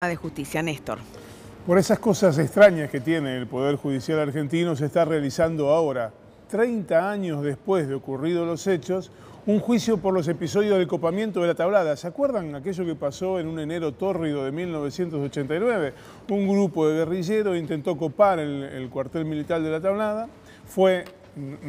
de Justicia. Néstor. Por esas cosas extrañas que tiene el Poder Judicial argentino, se está realizando ahora, 30 años después de ocurridos los hechos, un juicio por los episodios del copamiento de La Tablada. ¿Se acuerdan aquello que pasó en un enero tórrido de 1989? Un grupo de guerrilleros intentó copar el cuartel militar de La Tablada, fue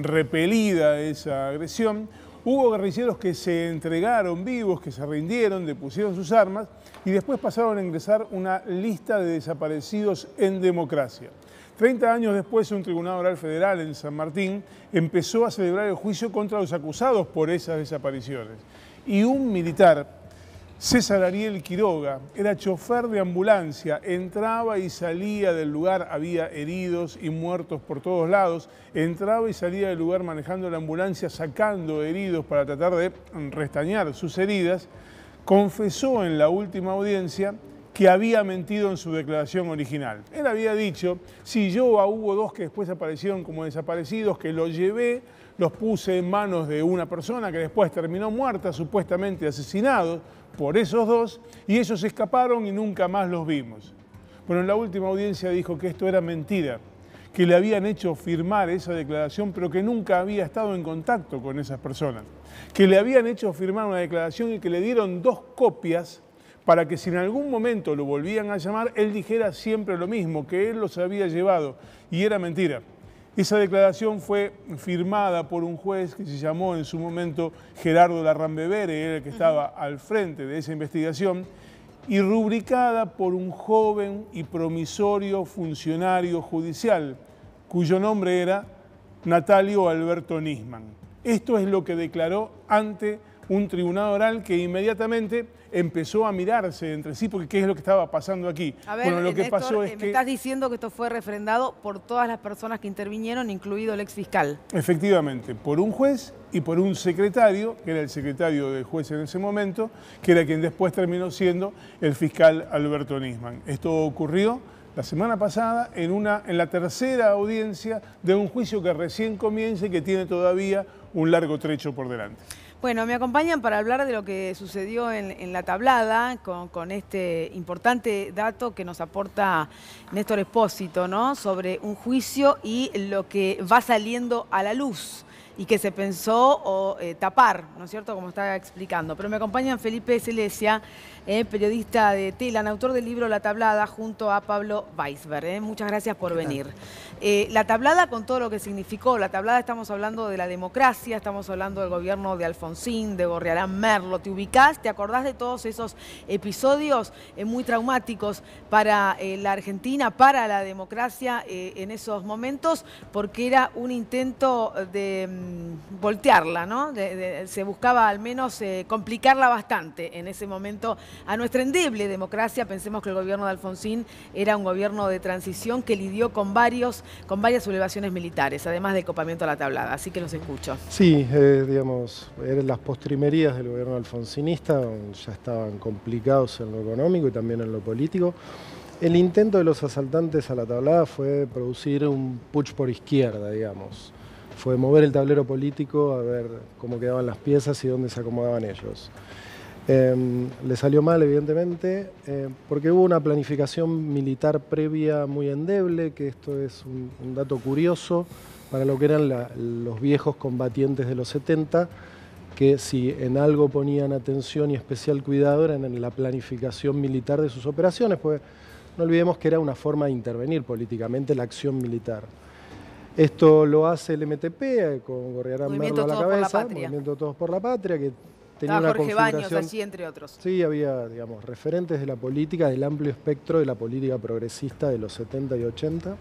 repelida esa agresión. Hubo guerrilleros que se entregaron vivos, que se rindieron, depusieron sus armas y después pasaron a ingresar una lista de desaparecidos en democracia. 30 años después, un tribunal oral federal en San Martín empezó a celebrar el juicio contra los acusados por esas desapariciones. Y un militar, César Ariel Quiroga, era chofer de ambulancia, entraba y salía del lugar, había heridos y muertos por todos lados, entraba y salía del lugar manejando la ambulancia, sacando heridos para tratar de restañar sus heridas. Confesó en la última audiencia que había mentido en su declaración original. Él había dicho, sí, hubo dos que después aparecieron como desaparecidos, que los llevé, los puse en manos de una persona que después terminó muerta, supuestamente asesinados por esos dos, y ellos escaparon y nunca más los vimos. Bueno, en la última audiencia dijo que esto era mentira, que le habían hecho firmar esa declaración, pero que nunca había estado en contacto con esas personas, que le habían hecho firmar una declaración y que le dieron 2 copias para que si en algún momento lo volvían a llamar, él dijera siempre lo mismo, que él los había llevado, y era mentira. Esa declaración fue firmada por un juez que se llamó en su momento Gerardo Larrambevere, era el que estaba al frente de esa investigación, y rubricada por un joven y promisorio funcionario judicial, cuyo nombre era Natalio Alberto Nisman. Esto es lo que declaró ante un tribunal oral que inmediatamente empezó a mirarse entre sí, porque ¿qué es lo que estaba pasando aquí? A ver, bueno, lo que Néstor, pasó es me que estás diciendo que esto fue refrendado por todas las personas que intervinieron, incluido el exfiscal. Efectivamente, por un juez y por un secretario, que era el secretario del juez en ese momento, que era quien después terminó siendo el fiscal Alberto Nisman. Esto ocurrió la semana pasada en la tercera audiencia de un juicio que recién comienza y que tiene todavía un largo trecho por delante. Bueno, me acompañan para hablar de lo que sucedió en La Tablada, con este importante dato que nos aporta Néstor Espósito, ¿no? Sobre un juicio y lo que va saliendo a la luz y que se pensó tapar, ¿no es cierto?, como estaba explicando. Pero me acompañan Felipe Celesia, periodista de Telan, autor del libro La Tablada, junto a Pablo Weisberg. Muchas gracias por venir. La Tablada, con todo lo que significó, La Tablada, estamos hablando de la democracia, estamos hablando del gobierno de Alfonsín, de Gorriarán Merlo. ¿Te ubicás? ¿Te acordás de todos esos episodios muy traumáticos para la Argentina, para la democracia en esos momentos? Porque era un intento de voltearla, ¿no? Se buscaba al menos complicarla bastante en ese momento a nuestra endeble democracia. Pensemos que el gobierno de Alfonsín era un gobierno de transición que lidió con varias sublevaciones militares, además del copamiento a La Tablada. Así que los escucho. Sí, digamos, eran las postrimerías del gobierno alfonsinista, ya estaban complicados en lo económico y también en lo político. El intento de los asaltantes a La Tablada fue producir un putsch por izquierda, digamos. Fue mover el tablero político a ver cómo quedaban las piezas y dónde se acomodaban ellos. Le salió mal, evidentemente, porque hubo una planificación militar previa muy endeble, que esto es un dato curioso para lo que eran los viejos combatientes de los 70, que si en algo ponían atención y especial cuidado era en la planificación militar de sus operaciones, pues no olvidemos que era una forma de intervenir políticamente la acción militar. Esto lo hace el MTP, con Gorriarán Merlo a la cabeza, Movimiento Todos por la Patria, que tenía una Jorge Baños configuración... allí, entre otros. Sí, había, digamos, referentes de la política, del amplio espectro de la política progresista de los 70 y 80.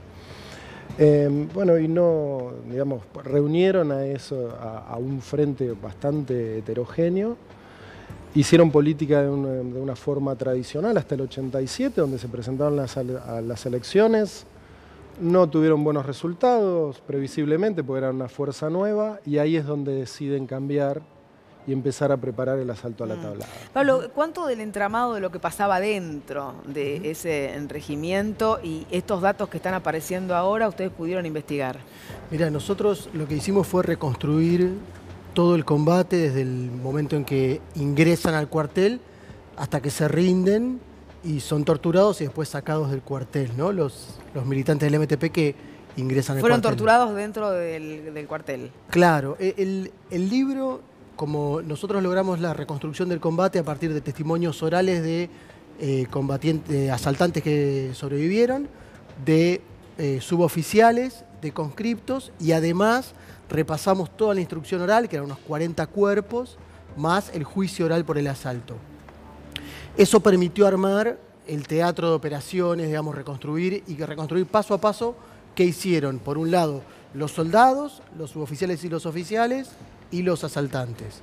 Bueno, y no, digamos, reunieron a eso, a un frente bastante heterogéneo. Hicieron política de una forma tradicional hasta el 87, donde se presentaron a las elecciones. No tuvieron buenos resultados, previsiblemente, porque eran una fuerza nueva, y ahí es donde deciden cambiar y empezar a preparar el asalto a La Tablada. Pablo, ¿cuánto del entramado de lo que pasaba dentro de ese regimiento y estos datos que están apareciendo ahora ustedes pudieron investigar? Mira, nosotros lo que hicimos fue reconstruir todo el combate desde el momento en que ingresan al cuartel hasta que se rinden y son torturados y después sacados del cuartel, ¿no? Los militantes del MTP que ingresan al cuartel. Fueron torturados dentro del cuartel. Claro, el libro, como nosotros logramos la reconstrucción del combate a partir de testimonios orales de asaltantes que sobrevivieron, de suboficiales, de conscriptos, y además repasamos toda la instrucción oral, que eran unos 40 cuerpos, más el juicio oral por el asalto. Eso permitió armar el teatro de operaciones, digamos, reconstruir paso a paso qué hicieron, por un lado, los soldados, los suboficiales y los oficiales, y los asaltantes.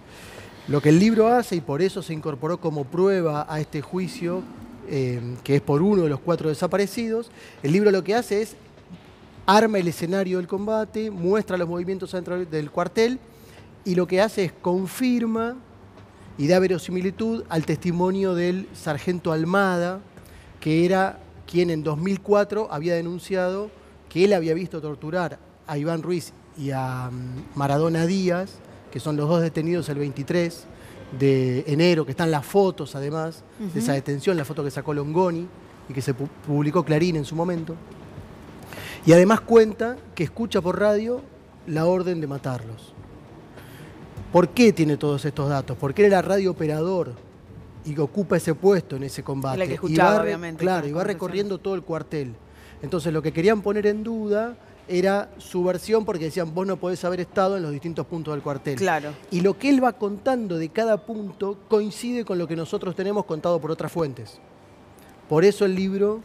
Lo que el libro hace, y por eso se incorporó como prueba a este juicio, que es por uno de los 4 desaparecidos, el libro lo que hace es arma el escenario del combate, muestra los movimientos dentro del cuartel, y lo que hace es confirma y da verosimilitud al testimonio del sargento Almada, que era quien en 2004 había denunciado que él había visto torturar a Iván Ruiz y a Maradona Díaz, que son los 2 detenidos el 23 de enero, que están las fotos además de esa detención, la foto que sacó Longoni y que se publicó Clarín en su momento. Y además cuenta que escucha por radio la orden de matarlos. ¿Por qué tiene todos estos datos? Porque él era radiooperador y ocupa ese puesto en ese combate. La que escuchaba, obviamente. Claro, y va recorriendo todo el cuartel. Entonces lo que querían poner en duda era su versión, porque decían, vos no podés haber estado en los distintos puntos del cuartel. Claro. Y lo que él va contando de cada punto coincide con lo que nosotros tenemos contado por otras fuentes. Por eso el libro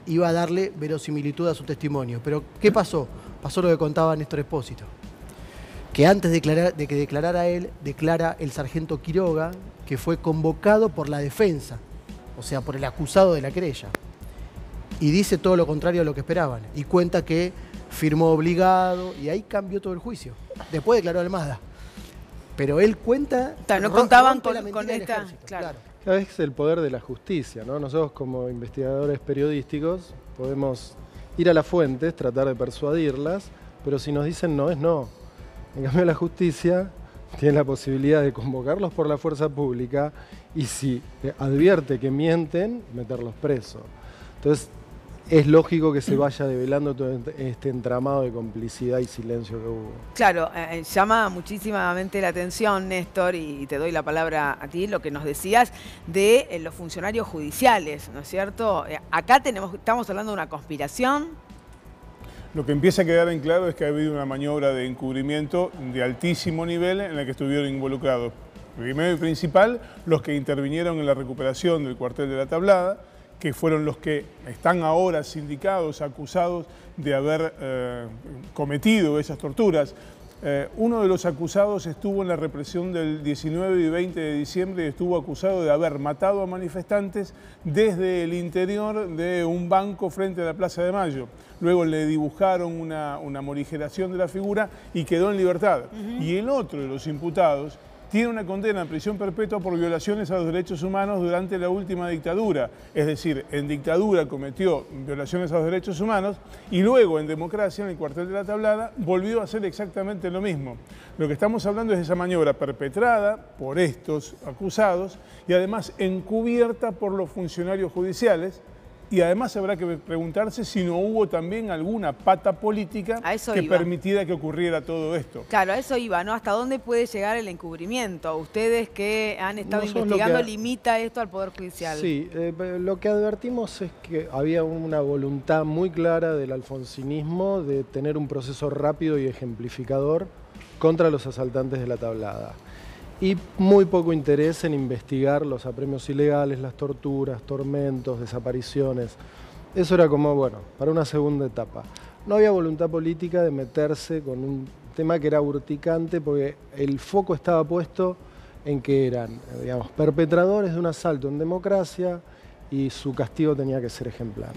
iba a darle verosimilitud a su testimonio. Pero, ¿qué pasó? Pasó lo que contaba Néstor Espósito. Que antes de que declarara él, declara el sargento Quiroga, que fue convocado por la defensa, o sea, por el acusado de la querella. Y dice todo lo contrario a lo que esperaban. Y cuenta que firmó obligado, y ahí cambió todo el juicio. Después declaró Almada. Pero él cuenta... No contaban con esta... Claro. Es el poder de la justicia, ¿no? Nosotros como investigadores periodísticos podemos ir a las fuentes, tratar de persuadirlas, pero si nos dicen no, es no. En cambio la justicia tiene la posibilidad de convocarlos por la fuerza pública y si advierte que mienten, meterlos presos. Entonces es lógico que se vaya develando todo este entramado de complicidad y silencio que hubo. Claro, llama muchísimamente la atención, Néstor, y te doy la palabra a ti, lo que nos decías de los funcionarios judiciales, ¿no es cierto? Acá estamos hablando de una conspiración. Lo que empieza a quedar en claro es que ha habido una maniobra de encubrimiento de altísimo nivel en la que estuvieron involucrados. Primero y principal, los que intervinieron en la recuperación del cuartel de la Tablada, que fueron los que están ahora sindicados, acusados de haber cometido esas torturas. Uno de los acusados estuvo en la represión del 19 y 20 de diciembre y estuvo acusado de haber matado a manifestantes desde el interior de un banco frente a la Plaza de Mayo. Luego le dibujaron una morigeración de la figura y quedó en libertad. Y el otro de los imputados tiene una condena en prisión perpetua por violaciones a los derechos humanos durante la última dictadura. Es decir, en dictadura cometió violaciones a los derechos humanos y luego en democracia, en el cuartel de la Tablada, volvió a hacer exactamente lo mismo. Lo que estamos hablando es de esa maniobra perpetrada por estos acusados y además encubierta por los funcionarios judiciales. Y además habrá que preguntarse si no hubo también alguna pata política que permitiera que ocurriera todo esto. Claro, a eso iba, ¿no? ¿Hasta dónde puede llegar el encubrimiento? Ustedes que han estado investigando, ¿limita esto al Poder Judicial? Sí, lo que advertimos es que había una voluntad muy clara del alfonsinismo de tener un proceso rápido y ejemplificador contra los asaltantes de la Tablada. Y muy poco interés en investigar los apremios ilegales, las torturas, tormentos, desapariciones. Eso era como, bueno, para una segunda etapa. No había voluntad política de meterse con un tema que era urticante porque el foco estaba puesto en que eran, digamos, perpetradores de un asalto en democracia y su castigo tenía que ser ejemplar.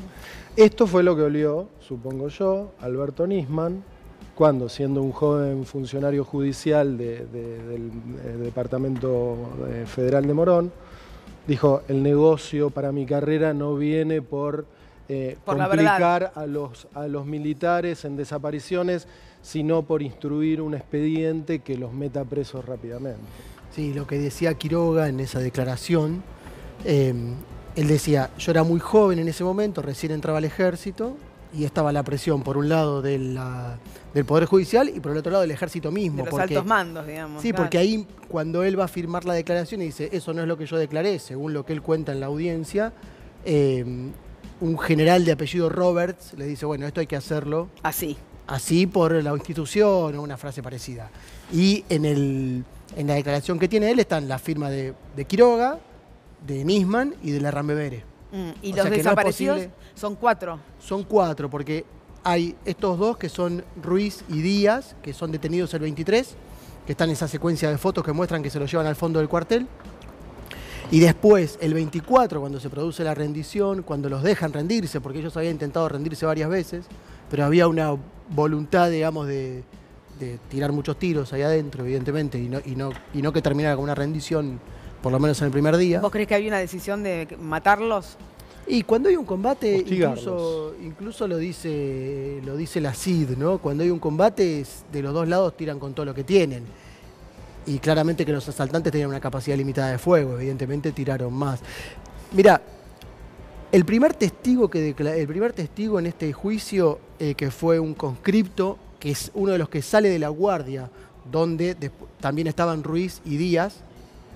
Esto fue lo que olió, supongo yo, Alberto Nisman, cuando, siendo un joven funcionario judicial del Departamento Federal de Morón, dijo, el negocio para mi carrera no viene por complicar a los militares en desapariciones, sino por instruir un expediente que los meta presos rápidamente. Sí, lo que decía Quiroga en esa declaración él decía, yo era muy joven en ese momento, recién entraba al ejército, y estaba la presión, por un lado, del Poder Judicial y por el otro lado del ejército mismo. De los altos mandos, digamos. Sí, claro. porque ahí cuando él va a firmar la declaración y dice, eso no es lo que yo declaré, según lo que él cuenta en la audiencia, un general de apellido Roberts le dice, bueno, esto hay que hacerlo así por la institución o una frase parecida. Y en la declaración que tiene él están la firma de Quiroga, de Nisman y de Larrambevere. ¿Y los desaparecidos son 4? Son 4, porque hay estos 2 que son Ruiz y Díaz, que son detenidos el 23, que están en esa secuencia de fotos que muestran que se los llevan al fondo del cuartel. Y después, el 24, cuando se produce la rendición, cuando los dejan rendirse, porque ellos habían intentado rendirse varias veces, pero había una voluntad, digamos, de tirar muchos tiros ahí adentro, evidentemente, y no que terminara con una rendición, por lo menos en el primer día. ¿Vos crees que había una decisión de matarlos? Y cuando hay un combate, incluso lo dice la CID, ¿no? Cuando hay un combate, de los dos lados tiran con todo lo que tienen. Y claramente que los asaltantes tenían una capacidad limitada de fuego, evidentemente tiraron más. Mirá, el primer testigo en este juicio, que fue un conscripto, que es uno de los que sale de la guardia, donde también estaban Ruiz y Díaz,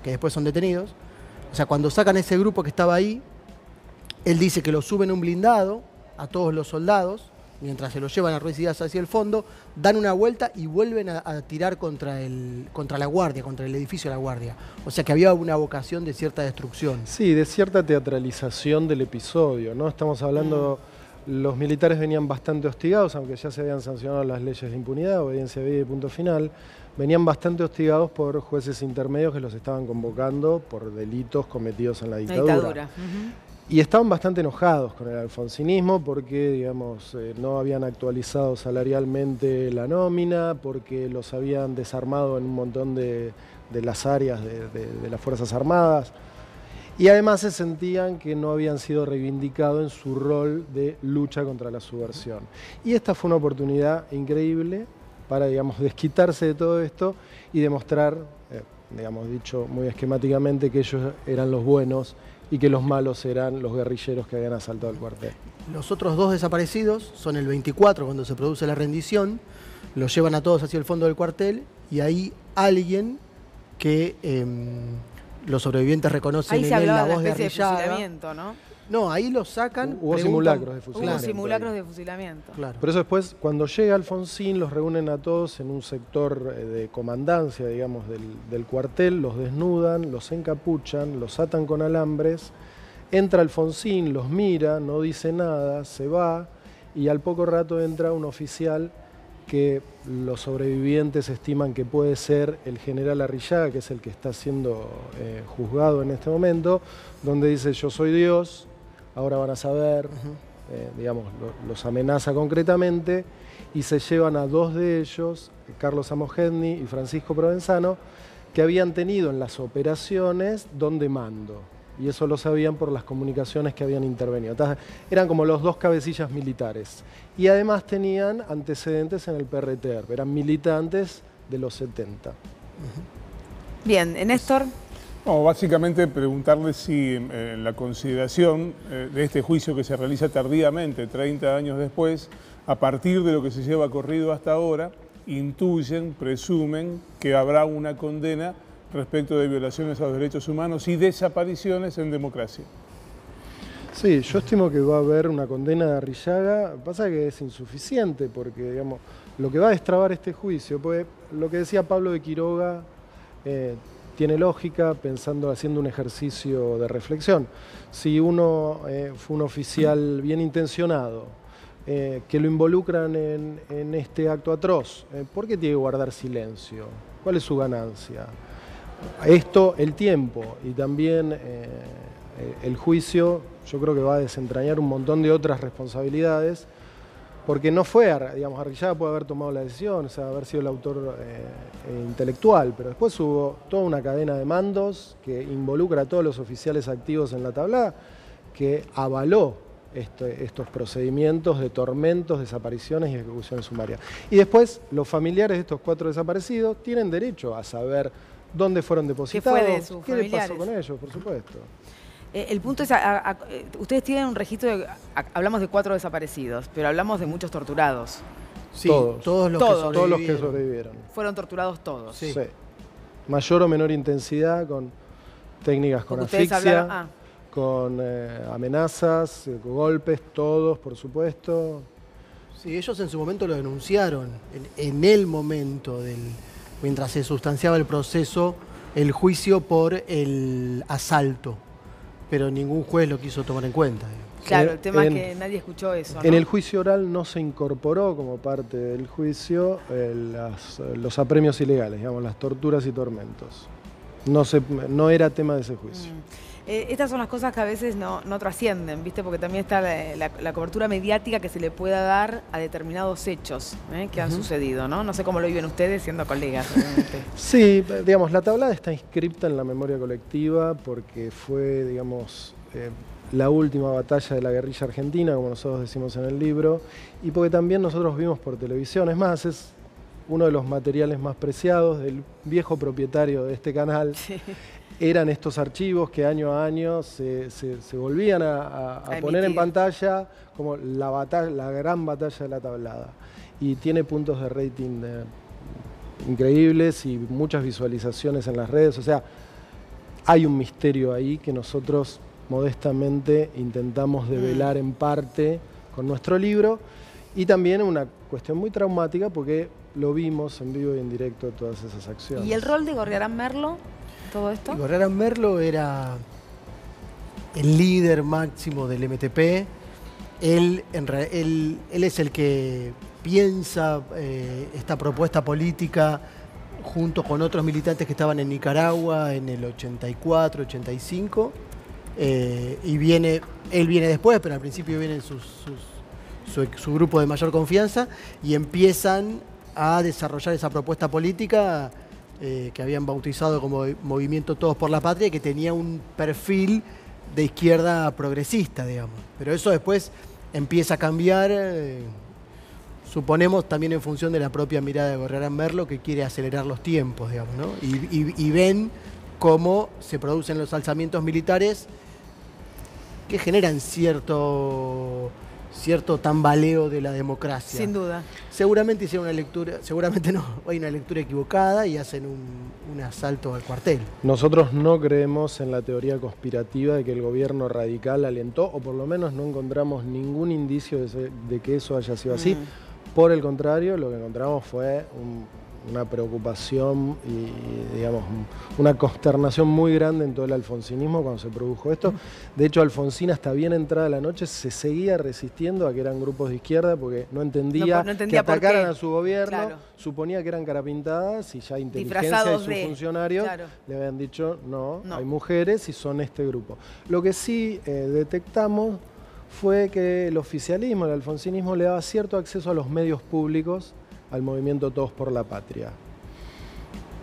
que después son detenidos. O sea, cuando sacan ese grupo que estaba ahí, él dice que lo suben a un blindado a todos los soldados, mientras se lo llevan a Ruiz y Díaz hacia el fondo, dan una vuelta y vuelven a tirar contra la guardia, contra el edificio de la guardia. O sea que había una vocación de cierta destrucción. Sí, de cierta teatralización del episodio, ¿no? Estamos hablando, los militares venían bastante hostigados, aunque ya se habían sancionado las leyes de impunidad, obediencia debida y punto final, venían bastante hostigados por jueces intermedios que los estaban convocando por delitos cometidos en la dictadura. Y estaban bastante enojados con el alfonsinismo porque, digamos, no habían actualizado salarialmente la nómina, porque los habían desarmado en un montón de las áreas de las Fuerzas Armadas. Y además se sentían que no habían sido reivindicados en su rol de lucha contra la subversión. Y esta fue una oportunidad increíble para, digamos, desquitarse de todo esto y demostrar, digamos, dicho muy esquemáticamente, que ellos eran los buenos y que los malos eran los guerrilleros que habían asaltado el cuartel. Los otros 2 desaparecidos son el 24, cuando se produce la rendición, los llevan a todos hacia el fondo del cuartel y ahí alguien que los sobrevivientes reconocen en él la voz de Arrillaga. ¿No? No, ahí los sacan. Hubo simulacros de fusilamiento. Hubo simulacros de fusilamiento. Claro. Por eso después, cuando llega Alfonsín, los reúnen a todos en un sector de comandancia, digamos, del cuartel, los desnudan, los encapuchan, los atan con alambres. Entra Alfonsín, los mira, no dice nada, se va, y al poco rato entra un oficial que los sobrevivientes estiman que puede ser el general Arrillaga, que es el que está siendo juzgado en este momento, donde dice: yo soy Dios, ahora van a saber, digamos, los amenaza concretamente, y se llevan a 2 de ellos, Carlos Amojedni y Francisco Provenzano, que habían tenido en las operaciones don de mando. Y eso lo sabían por las comunicaciones que habían intervenido. Entonces, eran como los 2 cabecillas militares. Y además tenían antecedentes en el PRT, eran militantes de los 70. Bien, Néstor. No, básicamente preguntarle si la consideración de este juicio que se realiza tardíamente, 30 años después, a partir de lo que se lleva corrido hasta ahora, intuyen, presumen que habrá una condena respecto de violaciones a los derechos humanos y desapariciones en democracia. Sí, yo estimo que va a haber una condena de Arrillaga. Pasa que es insuficiente porque, digamos, lo que va a destrabar este juicio, pues lo que decía Pablo de Quiroga tiene lógica, haciendo un ejercicio de reflexión. Si uno fue un oficial bien intencionado, que lo involucran en este acto atroz, ¿por qué tiene que guardar silencio? ¿Cuál es su ganancia? Esto, el tiempo y también el juicio, yo creo que va a desentrañar un montón de otras responsabilidades, porque no fue, digamos, Arrillaga puede haber tomado la decisión, o sea, haber sido el autor intelectual, pero después hubo toda una cadena de mandos que involucra a todos los oficiales activos en la tablada, que avaló estos procedimientos de tormentos, desapariciones y ejecuciones sumarias. Y después, los familiares de estos 4 desaparecidos tienen derecho a saber dónde fueron depositados, ¿Qué fue de sus qué familiares? les pasó con ellos, por supuesto. El punto es, ustedes tienen un registro, hablamos de 4 desaparecidos, pero hablamos de muchos torturados. Sí, todos los que sobrevivieron. Fueron torturados todos. Sí. Sí. Mayor o menor intensidad, con técnicas con Porque ustedes asfixia, con amenazas, con golpes, todos, por supuesto. Sí, ellos en su momento lo denunciaron, en el momento mientras se sustanciaba el proceso, el juicio por el asalto, pero ningún juez lo quiso tomar en cuenta. Claro, el tema es que nadie escuchó eso, ¿no? En el juicio oral no se incorporó como parte del juicio los apremios ilegales, digamos, las torturas y tormentos. No era tema de ese juicio. Estas son las cosas que a veces no trascienden, ¿viste? Porque también está la cobertura mediática que se le pueda dar a determinados hechos que han sucedido, ¿no? No sé cómo lo viven ustedes siendo colegas, obviamente. Sí, digamos, la tablada está inscripta en la memoria colectiva porque fue, digamos, la última batalla de la guerrilla argentina, como nosotros decimos en el libro, y porque también nosotros vimos por televisión. Es más, es uno de los materiales más preciados del viejo propietario de este canal. Sí. Eran estos archivos que año a año se volvían a poner en pantalla como la gran batalla de la tablada. Y tiene puntos de rating increíbles y muchas visualizaciones en las redes. O sea, hay un misterio ahí que nosotros modestamente intentamos develar en parte con nuestro libro. Y también una cuestión muy traumática porque lo vimos en vivo y en directo todas esas acciones. ¿Y el rol de Gorriarán Merlo? Todo esto. Y Gorriarán Merlo era el líder máximo del MTP. Él es el que piensa esta propuesta política junto con otros militantes que estaban en Nicaragua en el 84, 85. Él viene después, pero al principio viene su grupo de mayor confianza y empiezan a desarrollar esa propuesta política que habían bautizado como Movimiento Todos por la Patria, que tenía un perfil de izquierda progresista, digamos. Pero eso después empieza a cambiar, suponemos también en función de la propia mirada de Gorriarán Merlo, que quiere acelerar los tiempos, digamos, ¿no? Y ven cómo se producen los alzamientos militares que generan cierto tambaleo de la democracia. Sin duda. Seguramente hicieron una lectura, seguramente no, hay una lectura equivocada y hacen un asalto al cuartel. Nosotros no creemos en la teoría conspirativa de que el gobierno radical alentó, o por lo menos no encontramos ningún indicio de que eso haya sido así. Por el contrario, lo que encontramos fue una preocupación y, digamos, una consternación muy grande en todo el alfonsinismo cuando se produjo esto. De hecho, Alfonsín, hasta bien entrada la noche, se seguía resistiendo a que eran grupos de izquierda porque no entendía que atacaran a su gobierno. Claro. Suponía que eran carapintadas y ya inteligencia y sus funcionarios le habían dicho no, hay mujeres y son este grupo. Lo que sí detectamos fue que el oficialismo, el alfonsinismo, le daba cierto acceso a los medios públicos al movimiento Todos por la Patria.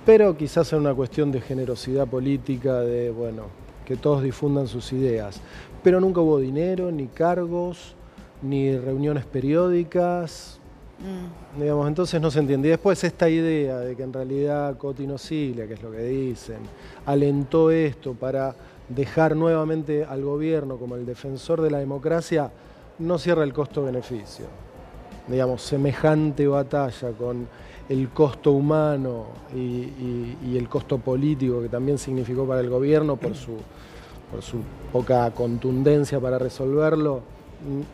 Pero quizás en una cuestión de generosidad política, de, bueno, que todos difundan sus ideas. Pero nunca hubo dinero, ni cargos, ni reuniones periódicas. Digamos, entonces no se entiende. Y después esta idea de que en realidad Coti Cilia, que es lo que dicen, alentó esto para dejar nuevamente al gobierno como el defensor de la democracia, no cierra el costo-beneficio. Digamos, semejante batalla con el costo humano y el costo político que también significó para el gobierno por su poca contundencia para resolverlo,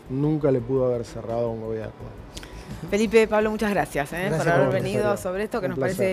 nunca le pudo haber cerrado a un gobierno. Felipe, Pablo, muchas gracias por haber venido sobre esto que nos parece